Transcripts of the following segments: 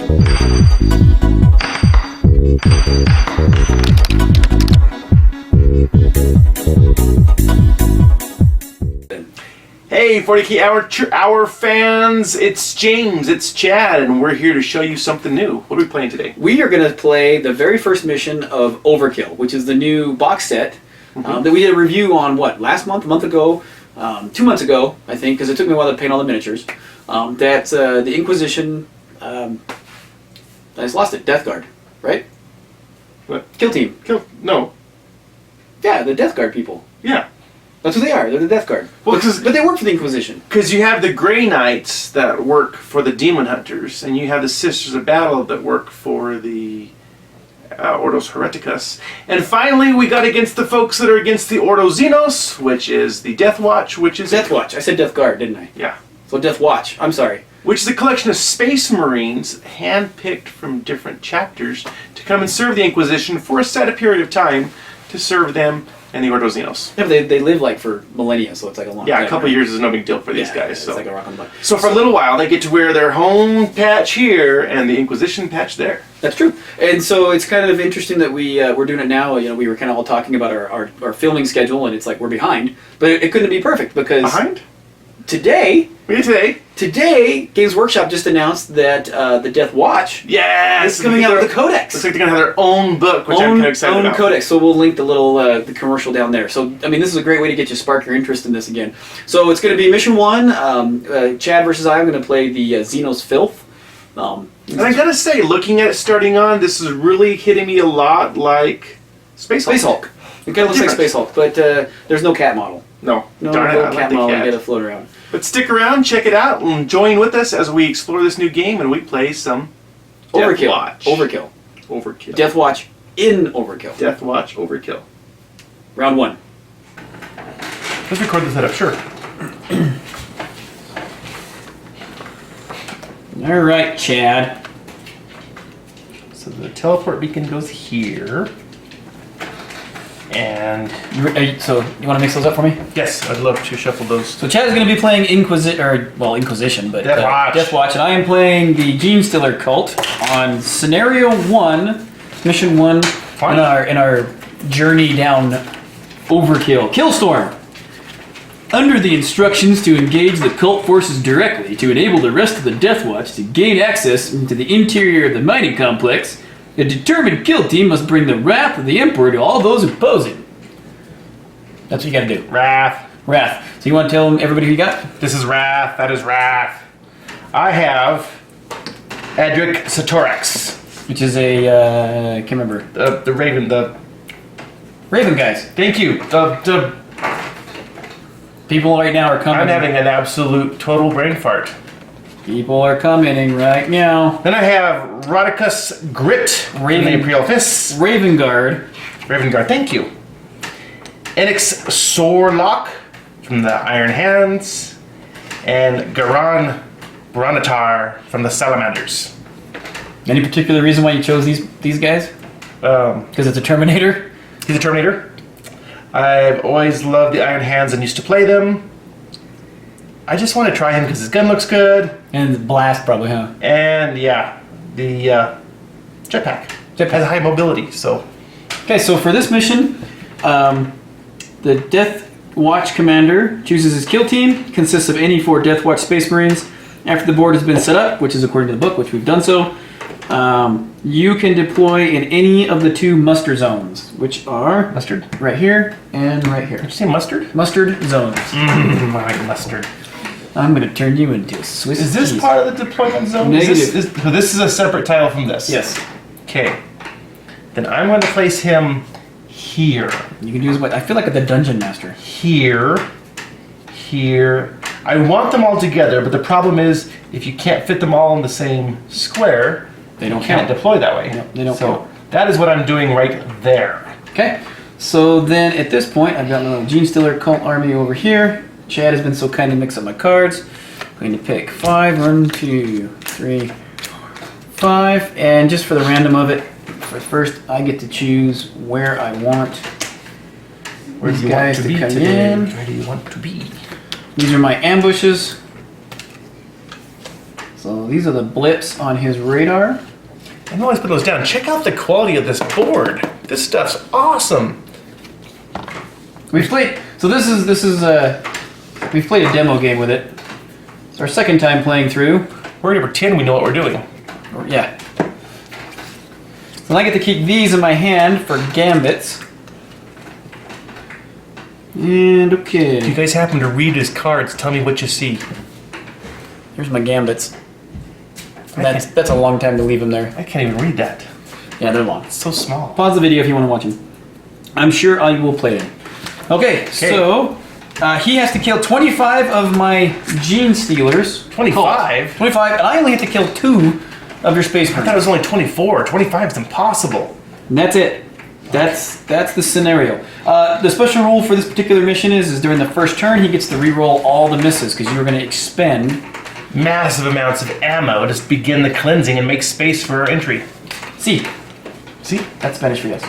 Hey, 40K Hour fans, it's James, it's Chad, and we're here to show you something new. What are we playing today? We are going to play the very first mission of Overkill, which is the new box set that we did a review on, last month, a month ago, 2 months ago, I think, because it took me a while to paint all the miniatures. That's the Inquisition, I just lost it, Death Guard, right? What? Kill Team. No. Yeah, the Death Guard people. Yeah. That's what they are. They're the Death Guard. Well, but they work for the Inquisition. Because you have the Grey Knights that work for the Demon Hunters, and you have the Sisters of Battle that work for the Ordos Hereticus. And finally, we got against the folks that are against the Ordo Xenos, which is the Death Watch, which is... Death Watch. I said Death Guard, didn't I? Yeah. So Death Watch. I'm sorry. Which is a collection of Space Marines hand-picked from different chapters to come and serve the Inquisition for a set period of time to serve them and the Ordo Xenos. Yeah, but they live like for millennia, so it's like a long time. Yeah, a couple years is no big deal for these guys. It's like a rock on the block. So for a little while, they get to wear their home patch here and the Inquisition patch there. That's true. And so it's kind of interesting that we're doing it now. You know, we were kind of all talking about our filming schedule, and it's like we're behind. But it couldn't be perfect because... Behind? Today, Games Workshop just announced that the Death Watch is coming out with the Codex. Looks like they're going to have their own book, which I'm kind of excited about. Codex. So we'll link the little the commercial down there. So, I mean, this is a great way to get you spark your interest in this again. So it's going to be Mission 1, Chad versus I'm going to play the Xenos Filth. And I got to say, looking at it starting on, this is really hitting me a lot like Space Hulk. It kind of looks like Space Hulk, but there's no cat model. No Darn it, cat model to get to float around. But stick around, check it out, and join with us as we explore this new game and we play some Overkill. Overkill. Death Watch in Overkill. Death Watch Overkill. Round 1. Let's record the setup, sure. All right, Chad. So the teleport beacon goes here. And so you want to mix those up for me? Yes, I'd love to shuffle those. So Chad is going to be playing Inquisition, but Death Watch, and I am playing the Gene Stealer Cult on Scenario 1, Mission 1, in our journey down Overkill. Killstorm. Under the instructions to engage the cult forces directly to enable the rest of the Death Watch to gain access into the interior of the mining complex, a determined kill team must bring the wrath of the Emperor to all those opposing. That's what you gotta do. Wrath. So you want to tell everybody who you got? This is Wrath. That is Wrath. I have Adric Satorax. Which is a, I can't remember. The Raven, Raven guys. Thank you. The People right now are coming. I'm having an absolute total brain fart. People are commenting right now. Then I have Rodicus Grit from the Imperial Fists. Raven Guard, thank you. Enix Sorlock from the Iron Hands. And Garan Branatar from the Salamanders. Any particular reason why you chose these guys? Because it's a Terminator? He's a Terminator. I've always loved the Iron Hands and used to play them. I just want to try him because his gun looks good. And the blast probably, huh? And yeah, the jetpack. Has high mobility, so. Okay, so for this mission, the Death Watch commander chooses his kill team, consists of any 4 Death Watch Space Marines. After the board has been set up, which is according to the book, which we've done so, you can deploy in any of the 2 muster zones, which are Mustard? Right here and right here. Did you say mustard? Mustard zones. I like mustard. I'm going to turn you into a Swiss Is this cheese. part of the deployment zone? Negative. So this is a separate title from this? Yes. Okay. Then I'm going to place him here. You can use what I feel like the Dungeon Master. Here. I want them all together, but the problem is if you can't fit them all in the same square, They don't you can't count. deploy that way. No, they don't count. That is what I'm doing right there. Okay. So then at this point, I've got my little Gene Stealer cult army over here. Chad has been so kind to mix up my cards. I'm going to pick 5. 1, 2, 3, 5. And just for the random of it, first I get to choose where I want Where do these you guys want to to be come today? in. Where do you want to be? These are my ambushes. So So these are the blips on his radar. I'm always put those down. Check out the quality of this board. This stuff's awesome. We've played. So this is we've played a demo game with it. It's our second time playing through. We're gonna pretend we know what we're doing. Yeah. So I get to keep these in my hand for gambits. And If you okay, guys happen to read his cards, tell me what you see. here's my gambits. That's a long time to leave them there. I can't even read that. Yeah, they're long. It's so small. Pause the video if you want to watch them. I'm sure I will play them. Okay, so he has to kill 25 of my Gene Stealers. 25? 25, and I only have to kill 2 of your Space I thought it Marines. was only 24. 25 is impossible. And that's it. That's the scenario. The special rule for this particular mission is during the first turn he gets to re-roll all the misses because you're going to expend Massive amounts of ammo to begin the cleansing and make space for our entry. See, See? that's Spanish for yes.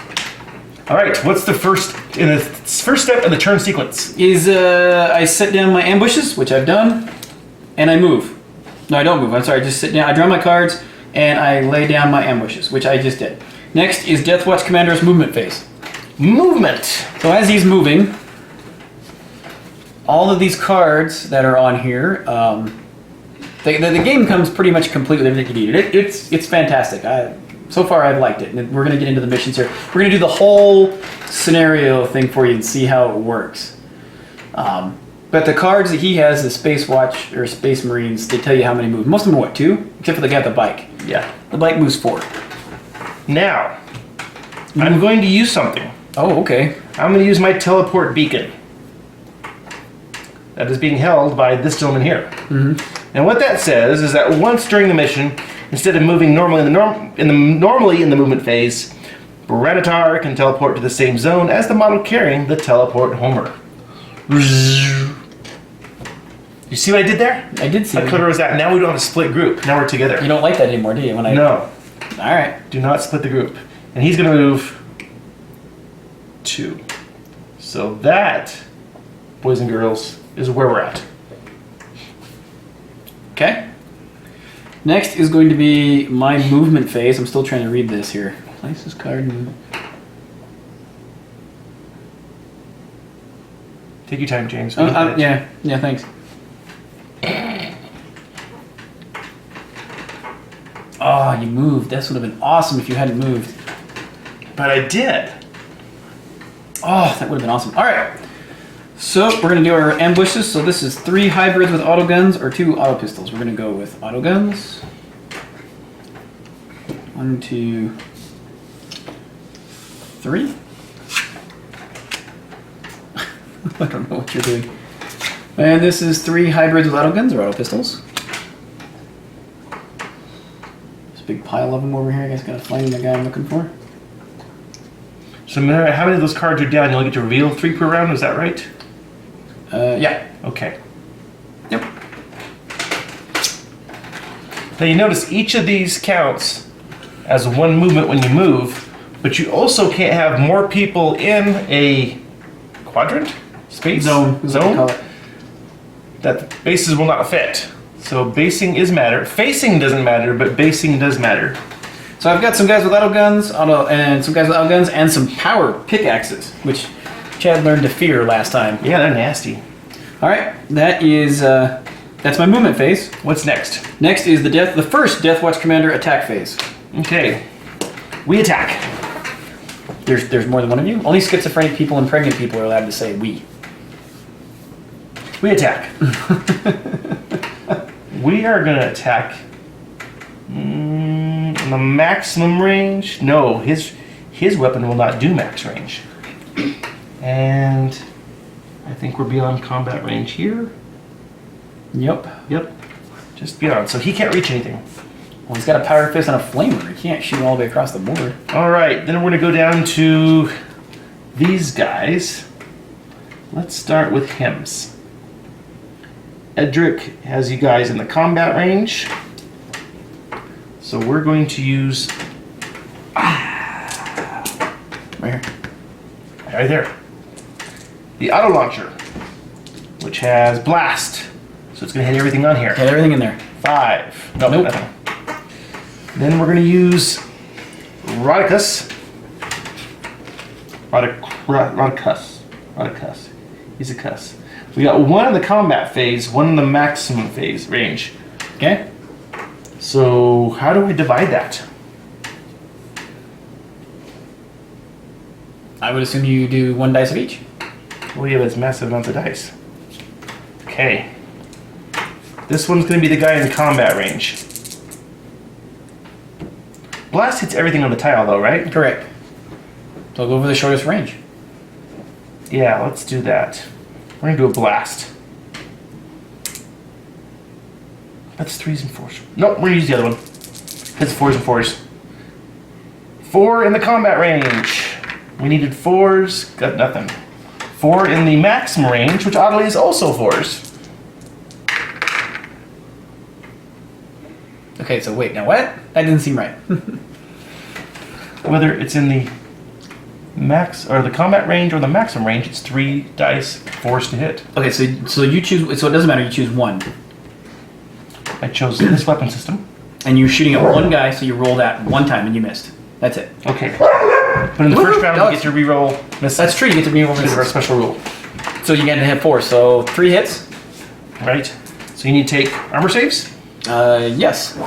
All right. What's the first step in the turn sequence? Is I set down my ambushes, which I've done, and I move. No, I don't move. I'm sorry. I just sit down. I draw my cards and I lay down my ambushes, which I just did. Next is Deathwatch Commander's movement phase. Movement. So as he's moving, all of these cards that are on here, the game comes pretty much complete with everything you need. It's fantastic. So far I've liked it, and we're going to get into the missions here. We're going to do the whole scenario thing for you and see how it works. But the cards that he has, the Space Watch or Space Marines, they tell you how many move. Most of them are what, 2? Except for the guy with the bike. Yeah. The bike moves 4. Now, I'm going to use something. Oh, okay. I'm going to use my teleport beacon. That is being held by this gentleman here. Mm-hmm. And what that says is that once during the mission, instead of moving normally in the movement phase, Branitar can teleport to the same zone as the model carrying the teleport Homer. You see what I did there? I did see How that. clever was that? Now we don't have a split group. Now we're together. You don't like that anymore, do you? When I No. All right. Do not split the group. And he's going to move 2. So that, boys and girls, is where we're at. Okay. Next is going to be my movement phase. I'm still trying to read this here. Place this card and Take your time, James. yeah, thanks. Oh, you moved. This would have been awesome if you hadn't moved. But I did. Oh, that would have been awesome. All right. So we're going to do our ambushes. So this is 3 hybrids with auto guns or 2 auto pistols. We're going to go with auto guns. 1, 2, 3. I don't know what you're doing. And this is 3 hybrids with auto guns or auto pistols. There's a big pile of them over here. I guess gotta find the guy I'm looking for. So no matter how many of those cards are down, you'll get to reveal 3 per round, is that right? Yeah. Okay. Yep. Now you notice each of these counts as 1 movement when you move, but you also can't have more people in a quadrant? Space? Zone. Is what they call it. That bases will not fit. So basing is matter. Facing doesn't matter, but basing does matter. So I've got some guys with auto guns, and some guys with auto guns, and some power pickaxes, which Chad learned to fear last time. Yeah, they're nasty. All right, that is that's my movement phase. What's next? Next is the first Deathwatch Commander attack phase. Okay. We attack. There's more than one of you. Only schizophrenic people and pregnant people are allowed to say we. We attack. We are going to attack in the maximum range. No, his weapon will not do max range. And I think we're beyond combat range here. Yep. Yep, just beyond. So he can't reach anything. Well, he's got a power fist and a flamer. He can't shoot all the way across the board. All right, then we're going to go down to these guys. Let's start with Hems. Edric has you guys in the combat range. So we're going to use... Right here. Right there. The auto launcher, which has blast. So it's going to hit everything on here. Get everything in there. 5. Nope. Nope. Nothing. Then we're going to use Rodicus. Rodicus. He's a cuss. We got 1 in the combat phase, 1 in the maximum phase range. Okay. So how do we divide that? I would assume you do 1 dice of each. Well, yeah, but it's massive amounts of dice. Okay. This one's going to be the guy in combat range. Blast hits everything on the tile, though, right? Correct. So I'll go over the shortest range. Yeah, let's do that. We're going to do a blast. That's 3s and 4s. Nope, we're going to use the other one. It's 4s and 4s. 4 in the combat range. We needed 4s, got nothing. 4 in the maximum range, which oddly is also 4s. Okay, so wait, now what? That didn't seem right. Whether it's in the max or the combat range or the maximum range, it's 3 dice, 4s to hit. Okay, so you choose. So it doesn't matter. You choose 1, I chose this weapon system. and you're shooting at 1 guy. So you roll that 1 time, and you missed. That's it. Okay. But in the first round, we get to reroll misses. That's true. You get to reroll Because of our misses. special rule. So you get to hit 4. So 3 hits. Right? So you need to take armor saves? Yes.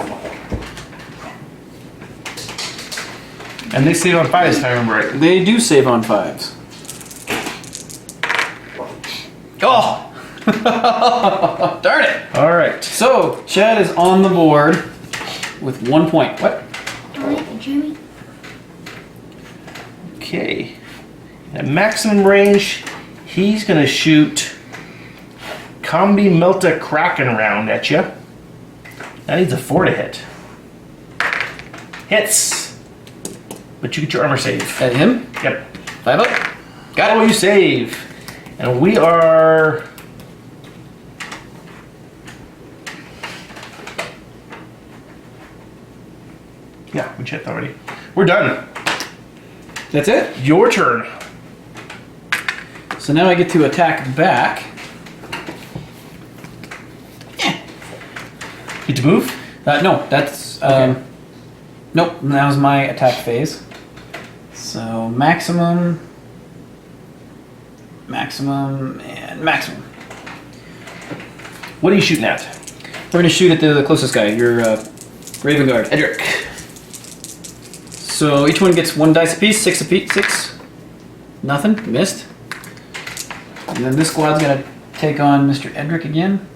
And they save on 5s, if I remember right. They do save on 5s. Oh! Darn it! Alright. So, Chad is on the board with 1 point. What? Alright, Jimmy. Okay. At maximum range, he's going to shoot Combi Melta Kraken round at you. That needs a 4 to hit. Hits. But you get your armor save. At him? Yep. 5 up. Got Oh, it. you save. And we are... Yeah, we checked already. We're done. That's it? Your turn. So now I get to attack back. Get to move? No, that's... Nope, that was my attack phase. So maximum, and maximum. What are you shooting at? We're going to shoot at the closest guy, your Raven Guard, Edric. So each one gets 1 dice apiece, 6 apiece, 6. Nothing, missed. And then this squad's going to take on Mr. Edric again.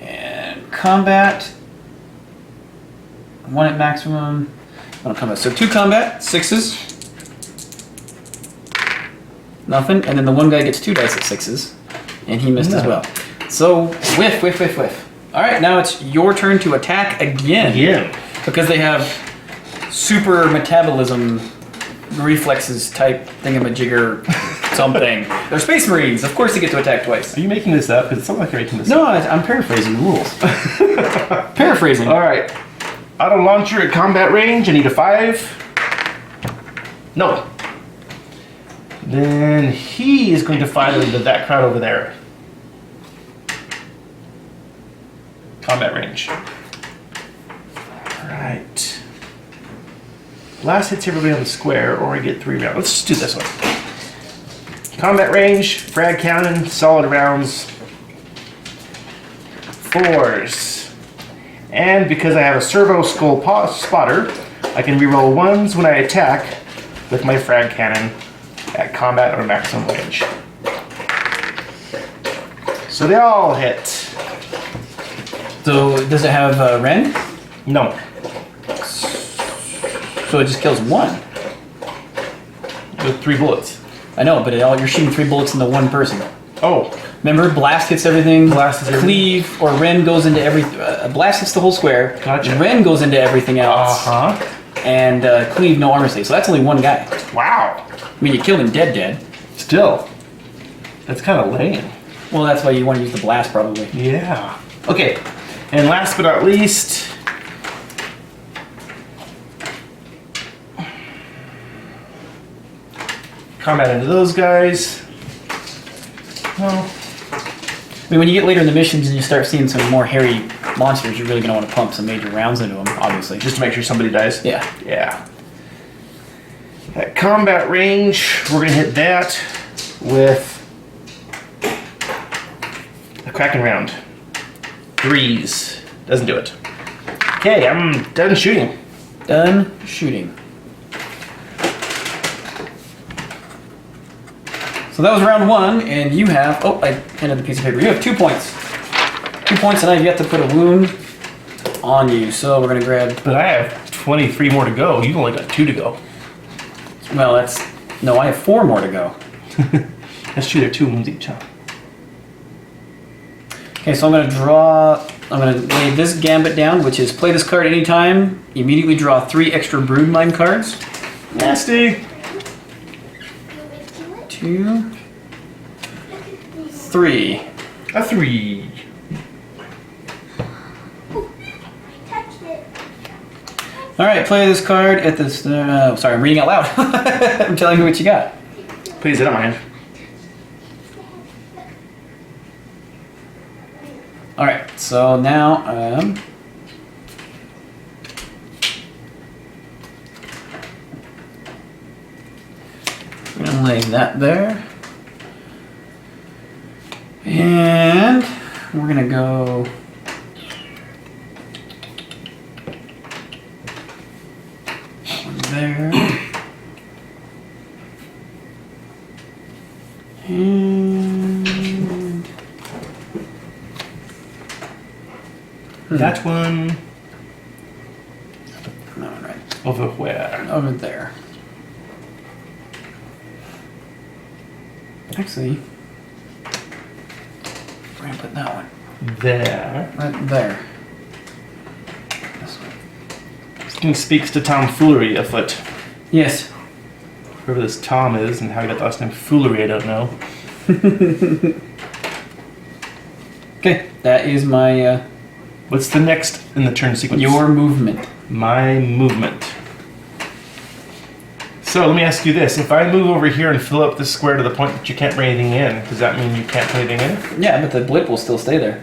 And combat. 1 at maximum. Oh, combat. So 2 combat, 6s. Nothing. And then the 1 guy gets 2 dice at 6s. And he missed as No. well. So whiff, whiff, whiff, whiff. Alright, now it's your turn to attack again. Again. Because they have super metabolism reflexes type thingamajigger something. They're Space Marines. Of course they get to attack twice. Are you making this up? Because it sounds like you're making this No, up. I'm paraphrasing the rules. Paraphrasing. Alright. Auto launcher at combat range. I need a 5. No. Then he is going to fire into that crowd over there. Combat range. Alright. Blast hits everybody on the square, or I get 3 rounds. Let's just do this one. Combat range, frag cannon, solid rounds. 4s. And because I have a servo skull spotter, I can reroll 1s when I attack with my frag cannon at combat or maximum range. So they all hit. So does it have Ren? No. So it just kills 1. With 3 bullets. I know, but you're shooting 3 bullets into 1 person. Oh. Remember, blast hits everything. Blast hits everything. Cleave or Ren goes into every. Blast hits the whole square. Gotcha. Ren goes into everything else. Uh-huh. And Cleave no armor save. So that's only 1 guy. Wow. I mean, you killed him dead. Still. That's kind of lame. Well, that's why you want to use the blast, probably. Yeah. Okay. And last but not least, combat into those guys. No. I mean, when you get later in the missions and you start seeing some more hairy monsters, you're really going to want to pump some major rounds into them, obviously. Just to make sure somebody dies. Yeah. Yeah. At combat range, we're gonna hit that with a Kraken round. 3s. Doesn't do it. Okay, I'm done shooting. Done shooting. So that was round 1, and you have... Oh, I handed the piece of paper. You have 2 points. 2 points, and I've yet to put a wound on you. So we're going to grab... But I have 23 more to go. You've only got 2 to go. Well, that's... No, I have 4 more to go. That's true, they're 2 wounds each, huh? Okay, so I'm going to draw... I'm going to lay this gambit down, which is play this card anytime. Immediately draw 3 extra Broodmine cards. Nasty! 2, 3. A 3. All right, play this card at this. Sorry, I'm reading out loud. I'm telling you what you got. Please, I don't mind. All right, so now I'm gonna lay that there, and we're gonna go. There. And that one all right, over where? over there. Actually, we're gonna put that one There. right there. This one. This thing speaks to tomfoolery afoot. Yes. Whoever this Tom is and how he got the last name Foolery, I don't know. Okay, that is my What's the next in the turn sequence? your movement. My movement. So let me ask you this. If I move over here and fill up this square to the point that you can't bring anything in, does that mean you can't put anything in? Yeah, but the blip will still stay there.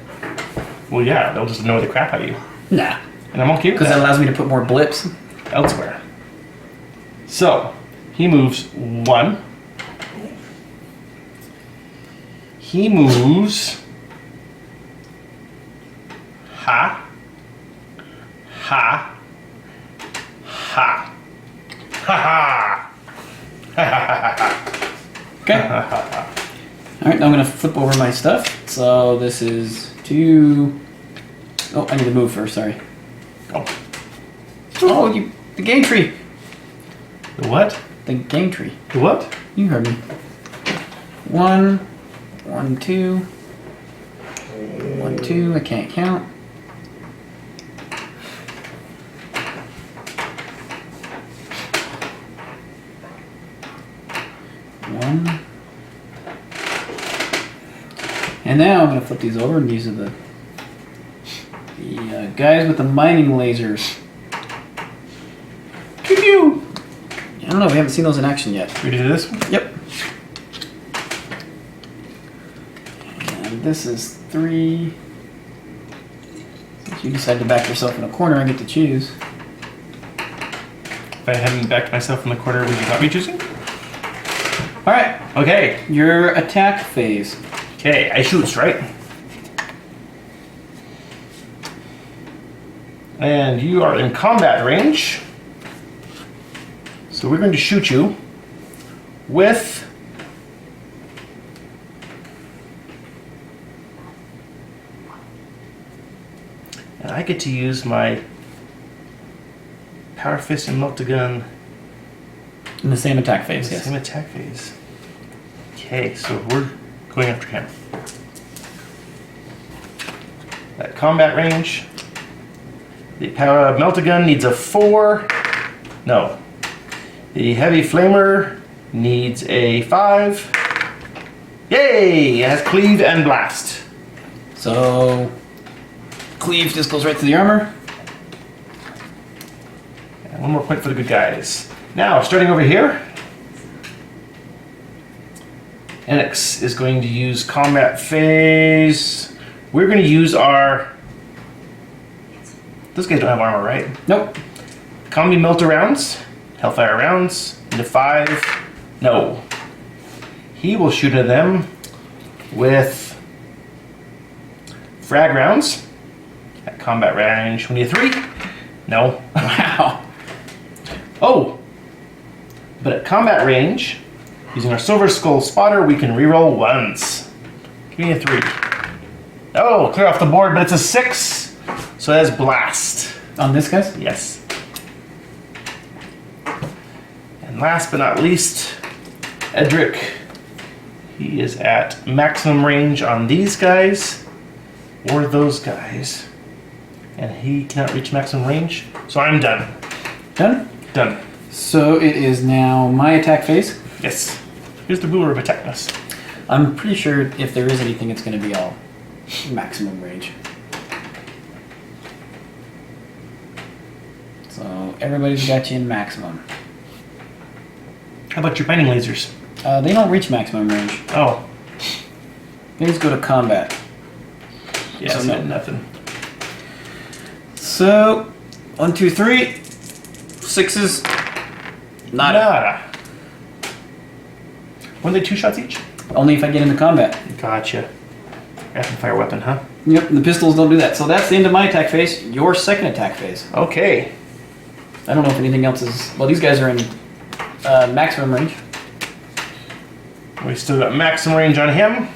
Well, yeah, they'll just annoy the crap out of you. Nah, And I'm okay with because that that. allows me to put more blips. Elsewhere. So, he moves 1. He moves... Ha. Ha. Ha. Ha ha. Okay. All right, now I'm gonna flip over my stuff. So this is 2. Oh, I need to move first. Sorry. Oh. Oh, the game tree. The what? The game tree. The what? You heard me. 1, 1, 2, 1, 2. I can't count. 1. And now I'm going to flip these over, and these are the guys with the mining lasers. Pew! I don't know, we haven't seen those in action yet. We do this one? Yep. And this is 3. Since you decide to back yourself in a corner, I get to choose. If I hadn't backed myself in the corner, would you not be choosing? Alright, Okay. your attack phase. Okay, I shoots, right? And you are in combat range. So we're going to shoot you with and I get to use my Power Fist and Multigun In the same attack phase, in the yes. same attack phase. Okay, so we're going after him. At combat range, the power of Meltagun needs a 4. No. The heavy flamer needs a 5. Yay! It has cleave and blast. So, cleave just goes right to the armor. And 1 more point for the good guys. Now, starting over here, Enix is going to use combat phase. We're going to use our Those guys don't have armor, right? Nope. Combi melter rounds, Hellfire rounds, into 5. No. He will shoot at them with frag rounds at combat range 23. No. Wow. Oh! But at combat range, using our Silver Skull Spotter, we can reroll once. Give me a 3. Oh, clear off the board, but it's a 6. So that's blast. On this, guys? Yes. And last but not least, Edric. He is at maximum range on these guys or those guys. And he cannot reach maximum range, so I'm done. Done? Done. So it is now my attack phase. Yes. Here's the ruler of attackness. I'm pretty sure if there is anything, it's going to be all maximum range. So everybody's got you in maximum. How about your binding lasers? They don't reach maximum range. Oh. They just go to combat. Yeah, So no. nothing. So, 1, 2, 3. 6s. Nada. Nada. Weren't they 2 shots each? Only if I get into combat. Gotcha. Rapid fire weapon, huh? Yep, the pistols don't do that. So that's the end of my attack phase. Your second attack phase. Okay. I don't know if anything else is... Well, these guys are in maximum range. We still got maximum range on him.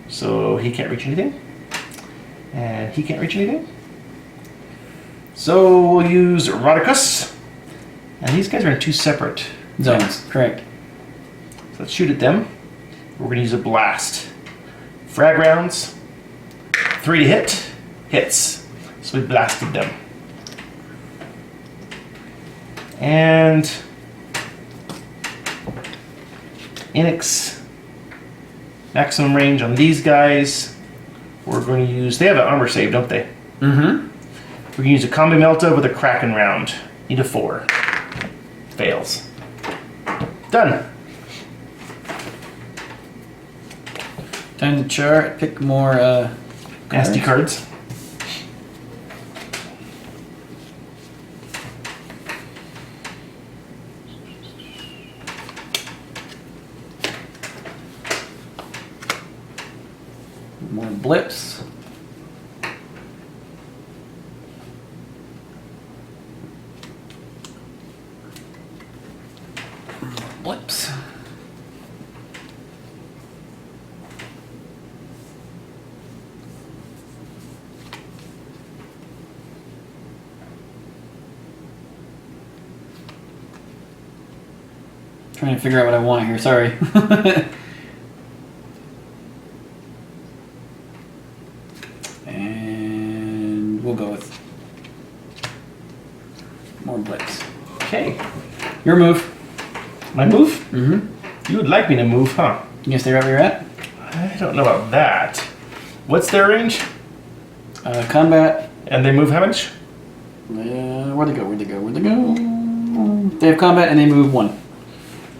So he can't reach anything. And he can't reach anything. So we'll use Rodicus. And these guys are in 2 separate Zones, correct. So let's shoot at them. We're going to use a blast. Frag rounds. 3 to hit. Hits. So we blasted them. And Enix. Maximum range on these guys. We're going to use... They have an armor save, don't they? Mm-hmm. We're going to use a Combi Melta with a Kraken round. Need a 4. Fails. Done. Time to chart. Pick more Nasty cards. More blips. Blips. Trying to figure out what I want here, sorry. And we'll go with more blips. Okay. Your move. My move? Mm-hmm. You would like me to move, huh? You gonna stay right where you're at? I don't know about that. What's their range? Combat. And they move how much? Where'd they go? Where'd they go? Where'd they go? They have combat and they move 1.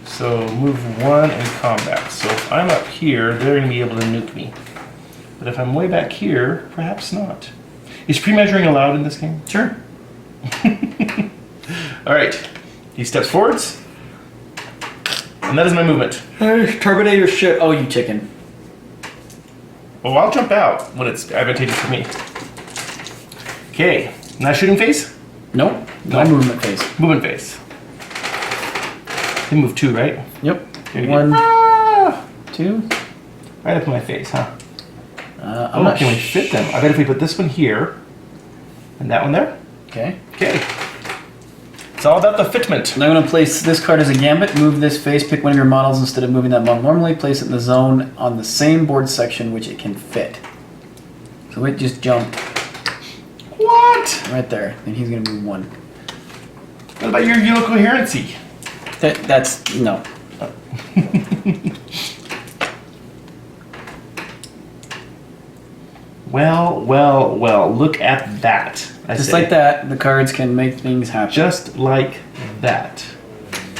So move 1 in combat. So if I'm up here, they're going to be able to nuke me. But if I'm way back here, perhaps not. Is pre-measuring allowed in this game? Sure. Alright. He steps forwards. And that is my movement. Terminator shit. Oh, you chicken. Oh, I'll jump out when it's advantageous for me. Okay. Now shooting phase? Nope. No. My movement phase. Movement phase. They move 2, right? Yep. Here we go. 1, Ah! 2. Right up in my face, huh? I'm not can we fit them? I bet if we put this one here and that one there. Okay. Okay. It's all about the fitment. And I'm going to place this card as a gambit. Move this face. Pick one of your models instead of moving that model normally. Place it in the zone on the same board section which it can fit. So it just jumped What? right there. And he's going to move 1. What about your yellow coherency? That's no. Well, well, well. Look at that. I Just say. like that, the cards can make things happen. Just like that.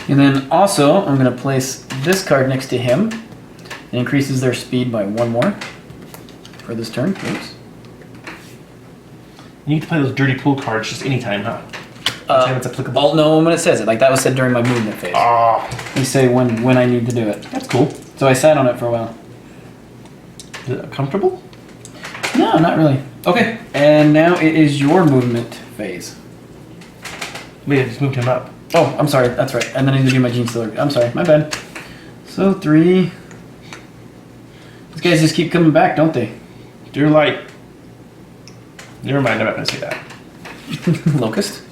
And then also, I'm going to place this card next to him. It increases their speed by 1 more for this turn. Oops. You need to play those dirty pool cards just anytime, huh? Anytime it's applicable. I'll know when it says it. Like that was said during my movement phase. Oh, They say when I need to do it. that's cool. So I sat on it for a while. Is it comfortable? No, not really. Okay, and now it is your movement phase. Wait, I just moved him up. Oh, I'm sorry. That's right. And then I need to do my Gene Stealer. I'm sorry. My bad. So 3. These guys just keep coming back, don't they? Dear light. Never mind, I'm not going to say that. Locust.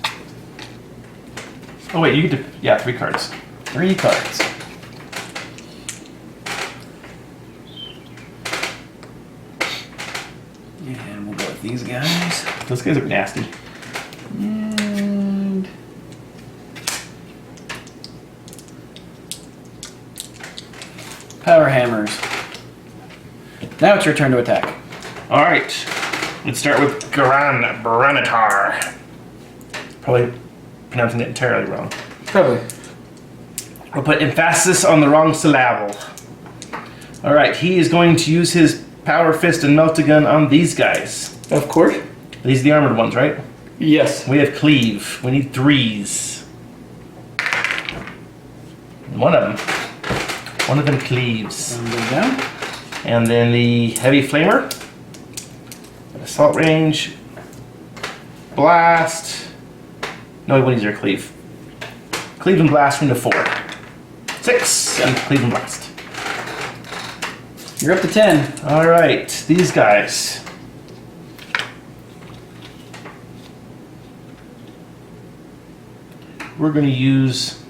Oh, wait, you get to. Yeah, 3 cards. 3 cards. And we'll go with these guys. Those guys are nasty. And power hammers. Now it's your turn to attack. Alright. Let's start with Garan Branitar. Probably pronouncing it entirely wrong. Probably. I'll put emphasis on the wrong syllable. Alright, he is going to use his Power Fist and Meltagun on these guys. Of course. These are the armored ones, right? Yes. We have Cleave. We need 3s. One of them. One of them cleaves. And go down. And then the Heavy Flamer. Assault range. Blast. No, he wouldn't use your Cleave. Cleave and Blast into 4. 6. And Cleave and Blast. You're up to 10. Alright, these guys. We're going to use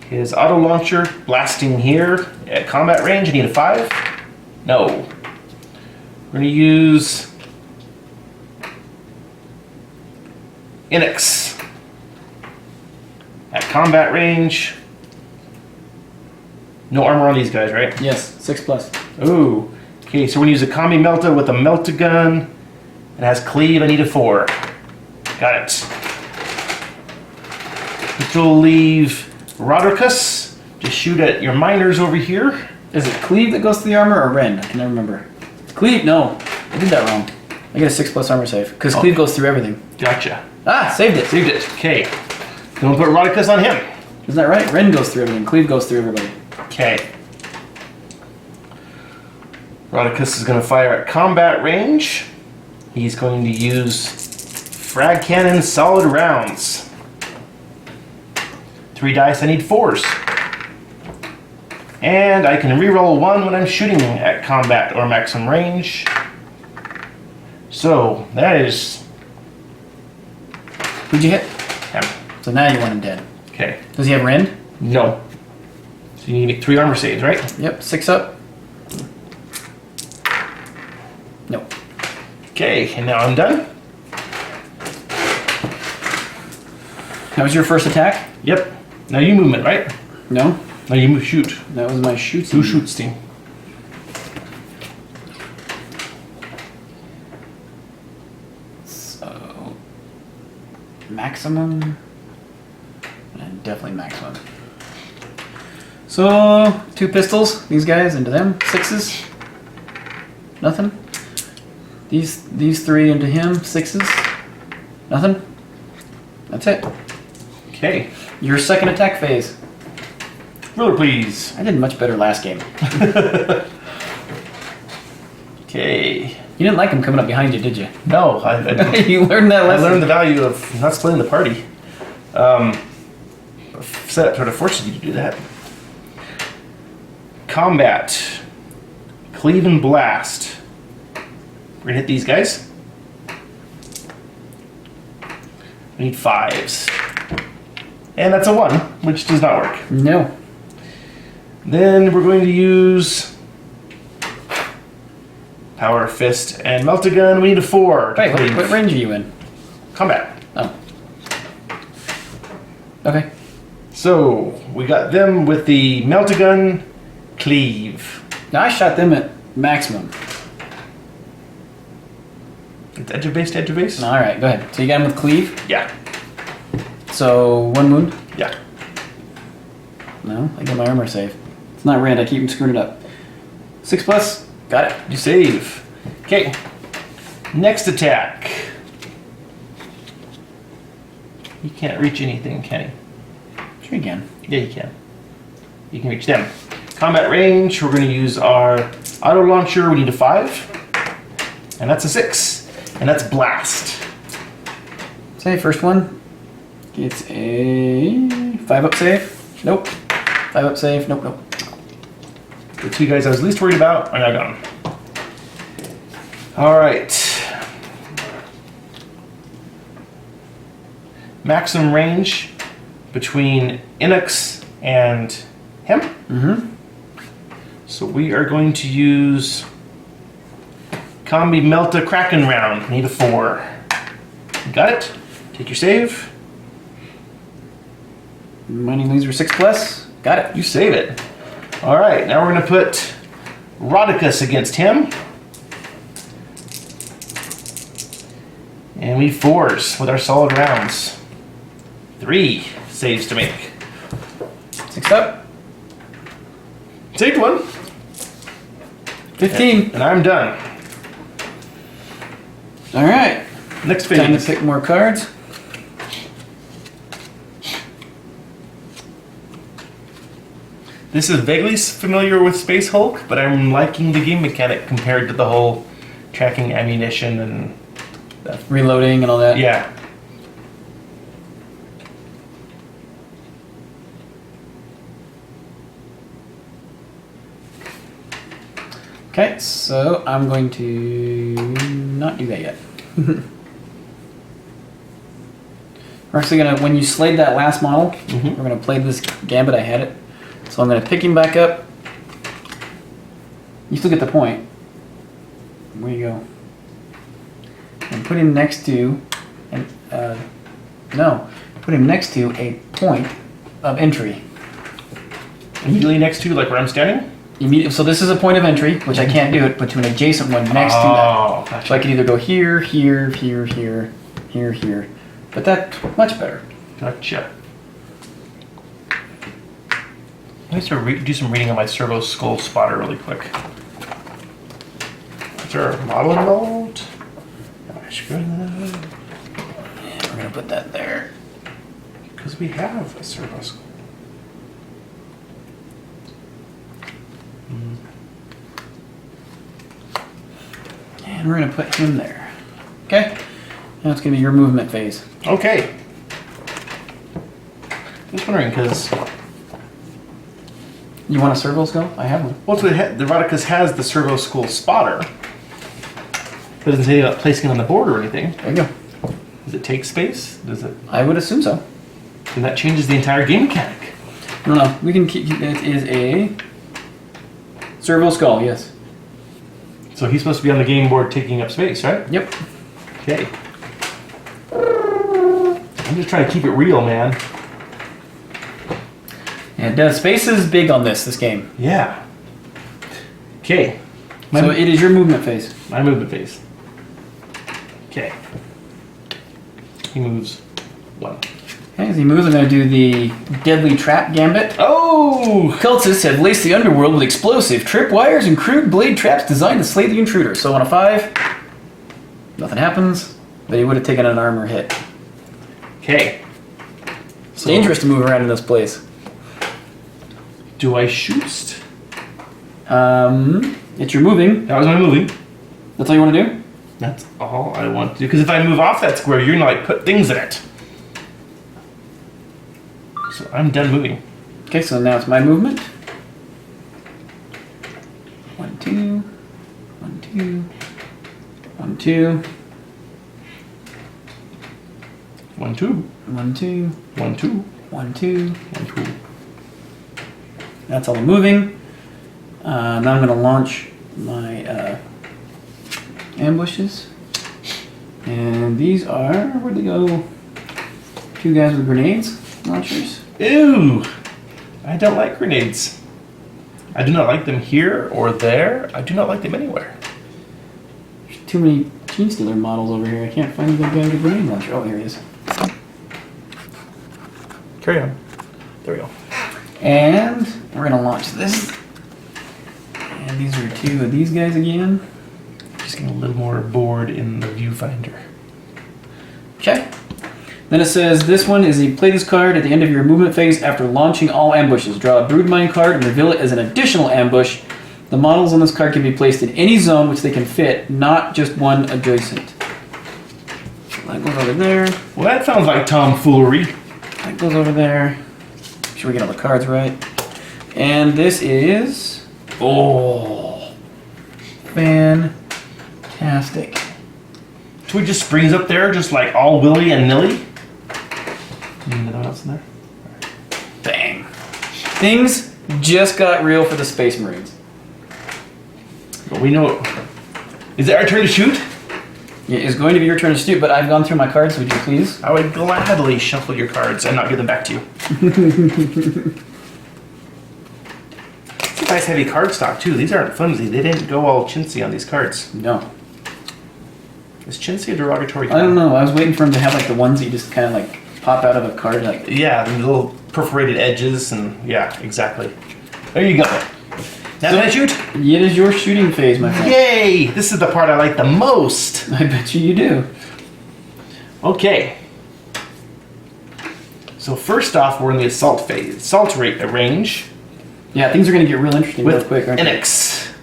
his auto launcher blasting here at combat range. I need a 5. No. We're going to use Inex at combat range. No armor on these guys, right? Yes. 6+. Ooh. Okay, so we're gonna use a Combi Melta with a Meltagun. It has Cleave, I need a 4. Got it. Which will leave Rodricus to shoot at your miners over here. Is it Cleave that goes to the armor or Rend? I can never remember. Cleave? No. I did that wrong. I get a 6+ armor save. Because Cleave goes through everything. Gotcha. Ah, saved it. Saved it. Okay. Then we'll put Rodricus on him. Isn't that right? Rend goes through everything. Cleave goes through everybody. Okay. Rodricus is going to fire at combat range. He's going to use Frag Cannon solid rounds. 3 dice, I need 4s. And I can reroll 1 when I'm shooting at combat or maximum range. So, that is Who'd you hit? him. So now you want him dead. Okay. Does he have Rend? No. So you need to make 3 armor saves, right? Yep. 6 up. No. Okay, and now I'm done. That was your first attack? Yep. Now you movement, right? No. Now you move shoot. That was my shoot. Who shoots team? So maximum. And definitely maximum. So 2 pistols, these guys into them. 6s. Nothing. These 3 into him. 6s. Nothing. That's it. Okay. Your second attack phase. Ruler, please. I did much better last game. Okay. You didn't like him coming up behind you, did you? No, You learned that I lesson. learned the value of not splitting the party. Setup sort of forces you to do that. Combat. Cleave and Blast. We're gonna hit these guys. We need 5s. And that's a 1, which does not work. No. Then we're going to use Power Fist and Meltagun. We need a 4. to Wait, cleave. what range are you in? Combat. Oh. Okay. So we got them with the Meltagun, Cleave. Now I shot them at maximum. It's edge of base to edge of base? Alright, go ahead. So you got him with cleave. Yeah. So 1 wound. Yeah. No, I get my armor save. It's not Rand, I keep screwing it up. 6+. Got it. You save. Okay. Next attack. He can't reach anything, can he? Sure you can. Yeah, you can. You can reach them. Combat range, we're going to use our auto launcher. We need a 5. And that's a 6. And that's blast. Say, first one. It's a 5-up save. Nope. 5-up save. Nope, nope. The two guys I was least worried about are now gone. Alright. Maximum range between Inux and him. Mm-hmm. So we are going to use Combi Melta Kraken round. Need a 4. Got it? Take your save. Mighty Laser 6+. Got it. You save it. Alright, now we're going to put Rodicus against him. And we need 4s with our solid rounds. 3 saves to make. 6 up. Saved one. 15. And I'm done. All right. Next Time to phase. pick more cards. This is vaguely familiar with Space Hulk, but I'm liking the game mechanic compared to the whole tracking ammunition and Reloading and all that. yeah. Okay, so I'm going to not do that yet. We're actually gonna, when you slayed that last model, Mhm. we're gonna play this gambit. I had it, so I'm gonna pick him back up. You still get the point. Where you go? And put him next to, and no, put him next to a point of entry. Immediately next to like where I'm standing. So this is a point of entry, which I can't do it, but to an adjacent one next to that. Gotcha. So I could either go here, here, here, here, here, here. But that's much better. Gotcha. I need to do some reading on my Servo Skull Spotter really quick. Is there a model involved? Am I screwing that up? And we're gonna put that there. Because we have a Servo Skull. And we're gonna put him there. Okay? Now it's gonna be your movement phase. Okay. Just wondering because You want a servo skull? I have one. well, the Rodicus has the Servo Skull Spotter. It doesn't say about placing it on the board or anything. There you go. Does it take space? Does it? I would assume so. Then that changes the entire game mechanic. No, we can keep, it is a servo skull, yes. So he's supposed to be on the game board taking up space, right? Yep. Okay. I'm just trying to keep it real, man. And space is big on this game. Yeah. Okay. So it is your movement phase. My movement phase. Okay. He moves 1. Okay, as he moves, I'm going to do the Deadly Trap Gambit. Oh! Cultists have laced the underworld with explosive tripwires and crude blade traps designed to slay the intruder. So on a 5, nothing happens, but he would have taken an armor hit. Okay. It's dangerous to move around in this place. Do I shoot? It's your moving. That was my moving. That's all you want to do? That's all I want to do. Because if I move off that square, you're gonna like put things in it. So I'm done moving. Okay, so now it's my movement. 1, 2, 1, 2, 1, 2, 1, 2, 1, 2, 1, 2, 1, 2. 1, 2. That's all the moving. Now I'm going to launch my ambushes. And these are, where'd they go? 2 guys with grenades launchers. Ew! I don't like grenades. I do not like them here or there. I do not like them anywhere. There's too many Gene Stealer models over here. I can't find the guy with the grenade launcher. Oh, here he is. Carry on. There we go. And we're going to launch this. And these are 2 of these guys again. Did you Just getting a little more bored in the viewfinder. Okay. Then it says this one is you play this card at the end of your movement phase after launching all ambushes. Draw a Broodmine card and reveal it as an additional ambush. The models on this card can be placed in any zone which they can fit, not just one adjacent. That goes over there. Well, that sounds like tomfoolery. That goes over there. Make sure we get all the cards right. And this is... Oh. Fantastic. So he just springs up there just like all willy and nilly. Anything else in there? Bang. Things just got real for the Space Marines. But we know... Is it our turn to shoot? It is going to be your turn to shoot, but I've gone through my cards, would you please? I would gladly shuffle your cards and not give them back to you. It's a nice heavy card stock too. These aren't flimsy. They didn't go all chintzy on these cards. No. Is chintzy a derogatory I term? don't know. I was waiting for him to have like the ones that you just kind of like pop out of a card. Like, Yeah, the little perforated edges and yeah, exactly. There you go. Now So- can I shoot? it is your shooting phase, my friend. Yay! This is the part I like the most. I bet you do. Okay. So first off, we're in the assault phase. Assault rate range Yeah, things are going to get real interesting real with quick, aren't they? NX.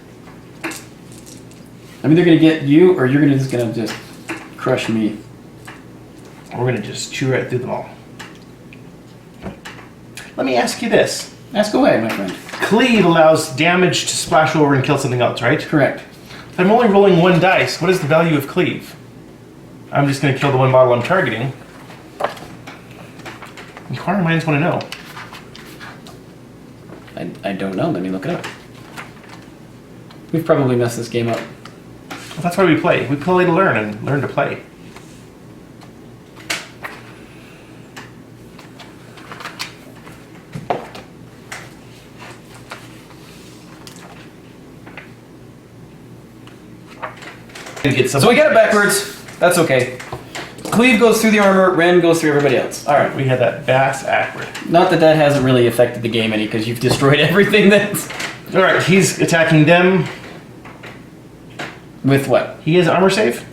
I'm either going to get you or you're just going to just crush me. We're gonna just chew right through them all. Let me ask you this. Ask away, my friend. Cleave allows damage to splash over and kill something else, right? Correct. If I'm only rolling one dice, what is the value of cleave? I'm just gonna kill the one model I'm targeting. Inquiring minds want to know. I don't know. Let me look it up. We've probably messed this game up. Well, that's why we play. We play to learn and learn to play. So we got it backwards. That's okay. Cleave goes through the armor, Ren goes through everybody else. Alright. We had that bass accurate. Not that that hasn't really affected the game any, because you've destroyed everything that's... Alright, he's attacking them. With what? He has armor save?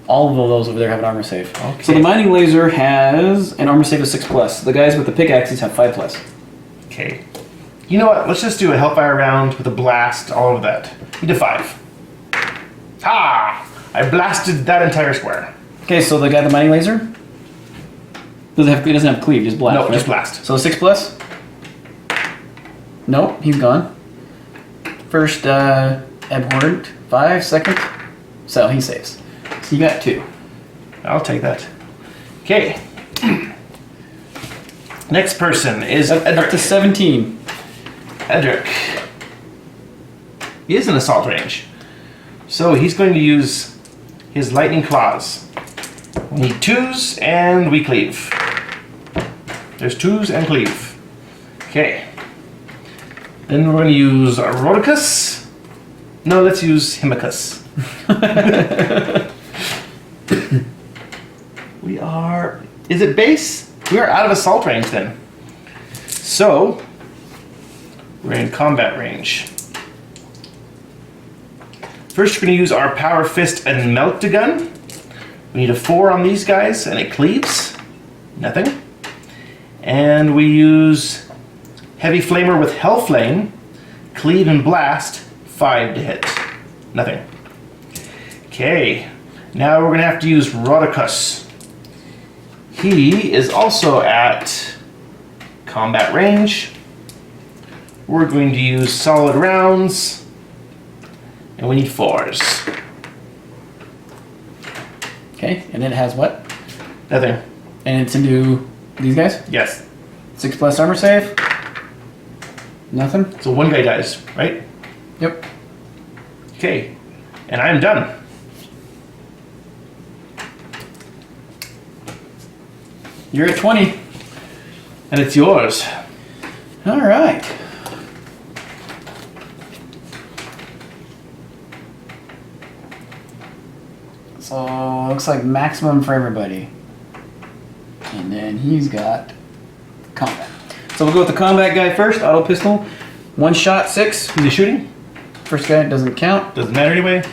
All of those over there have an armor save. Okay. So the mining laser has an armor save of 6+. The guys with the pickaxes have 5+. Okay. You know what? Let's just do a Hellfire round with a blast, all of that. We did 5. Ha! I blasted that entire square. Okay, so the guy with the mining laser? He doesn't have cleave, just blast. No, right? just blast. So 6+? Nope, he's gone. First, abhorrent. 5, second. So he saves. So you got 2. I'll take that. Okay. Next person is Up to Edric. 17. Edric. He is in assault range. So he's going to use his lightning claws. We need 2s and we cleave. There's 2s and cleave. Okay. Then we're going to use Rhodicus. No, let's use Himicus. We are... Is it base? We are out of assault range then. So, we're in combat range. First, we're going to use our Power Fist and Melt-A-Gun. We need a 4 on these guys, and it cleaves. Nothing. And we use Heavy Flamer with Hellflame, Cleave and Blast, 5 to hit. Nothing. Okay, now we're going to have to use Rhodicus. He is also at combat range. We're going to use solid rounds. And we need 4s. Okay, and then it has what? Nothing. And it's into these guys? Yes. 6+ armor save? Nothing? So one guy dies, right? Yep. Okay. And I'm done. You're at 20. And it's yours. Alright. So, looks like maximum for everybody. And then he's got combat. So we'll go with the combat guy first. Auto pistol. 1 shot, 6. Is he shooting? First guy doesn't count. Doesn't matter anyway.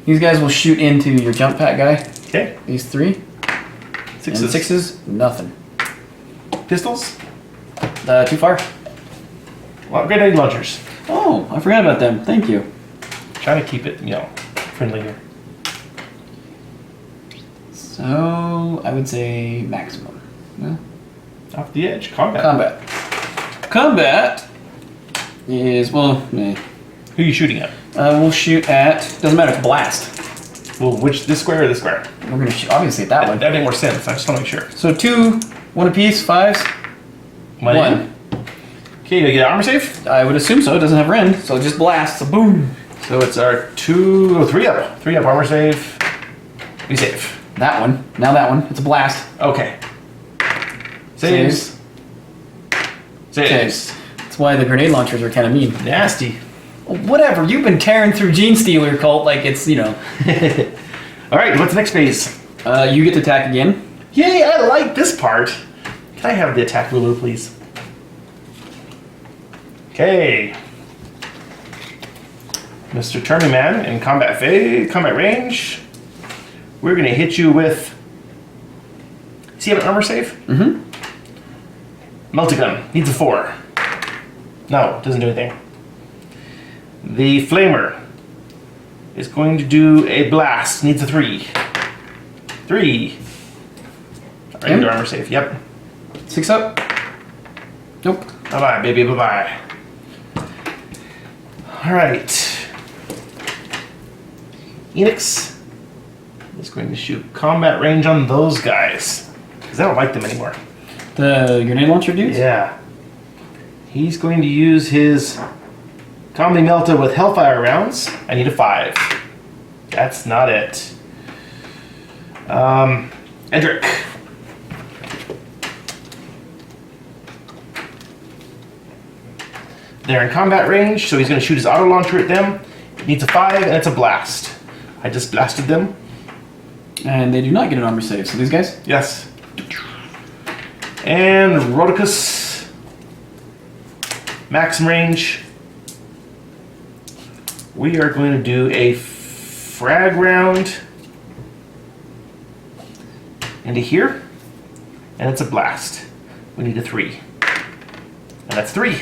These guys will shoot into your jump pack guy. Okay. These 3. Sixes. And 6s, nothing. Pistols. Too far. Well, grenade launchers. Oh, I forgot about them. Thank you. Trying to keep it, friendly here. So, I would say maximum. Well, Off the edge. Combat. Combat is, well, Who are you shooting at? we'll shoot at, doesn't matter, it's blast. Well, this square or this square? We're going to shoot, obviously, at that one. That made more sense. I just want to make sure. So 2, 1 apiece, 5s, 1. Okay, do I get armor save? I would assume so. It doesn't have rend, so just blast. So boom. So it's our 3 up. 3 up armor save. We save. That one. Now that one. It's a blast. Okay. Saves. Saves. That's why the grenade launchers are kind of mean. Nasty. Whatever. You've been tearing through Gene Stealer Cult like it's, All right, what's the next phase? You get to attack again. Yay, I like this part. Can I have the attack ruler, please? Okay. Mr. Turning Man in combat range. We're going to hit you with... Does he have an armor save? Mm-hmm. Multigun. Needs a 4. No, doesn't do anything. The Flamer is going to do a blast. Needs a 3. 3. Regular armor save. Yep. 6 up. Nope. Bye-bye, baby. Bye-bye. Alright. Enix is going to shoot combat range on those guys. Because I don't like them anymore. The grenade launcher dudes? Yeah. He's going to use his Comedy Melta with Hellfire rounds. I need a 5. That's not it. Edric. They're in combat range, so he's going to shoot his auto launcher at them. It needs a 5, and it's a blast. I just blasted them. And they do not get an armor save. So these guys? Yes. And Rhodicus. Max range. We are going to do a frag round into here. And it's a blast. We need a 3. And that's 3.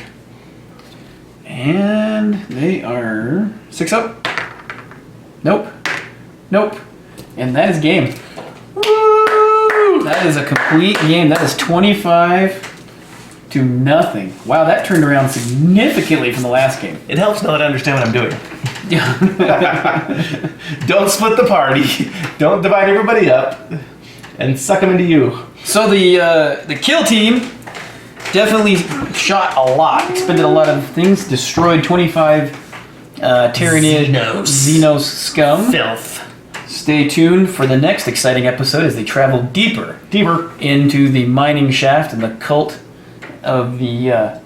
And they are 6 up. Nope. Nope. And that is game. Woo! That is a complete game. That is 25 to nothing. Wow, that turned around significantly from the last game. It helps now that I understand what I'm doing. Yeah. Don't split the party. Don't divide everybody up. And suck them into you. So the kill team definitely shot a lot, expended a lot of things, destroyed 25 Tyranid Xenos scum. Filth. Stay tuned for the next exciting episode as they travel deeper into the mining shaft and the cult of the... I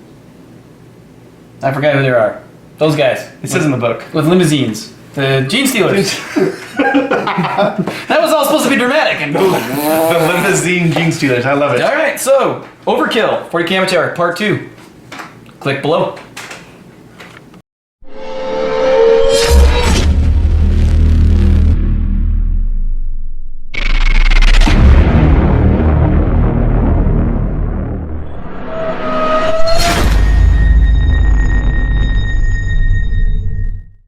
forgot who they are. Those guys. It says in the book. With limousines. The Gene Stealers. That was all supposed to be dramatic. And The limousine Gene Stealers. I love it. all right, so Overkill, 40 Amateur, Part 2. Click below.